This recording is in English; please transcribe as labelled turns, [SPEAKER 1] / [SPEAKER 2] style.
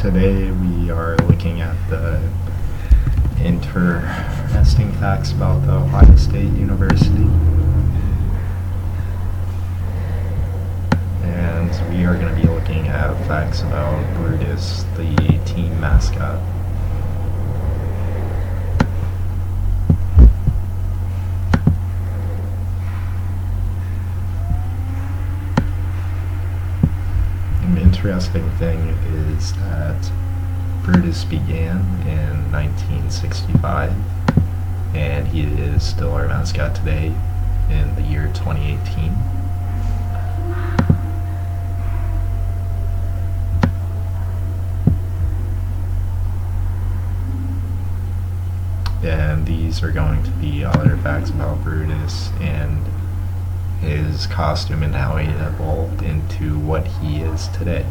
[SPEAKER 1] Today we are looking at the interesting facts about the Ohio State University. And we are going to be looking at facts about Brutus, the team mascot. An interesting thing is that Brutus began in 1965, and he is still our mascot today in the year 2018. And these are going to be other facts about Brutus and his costume and how he evolved into what he is today.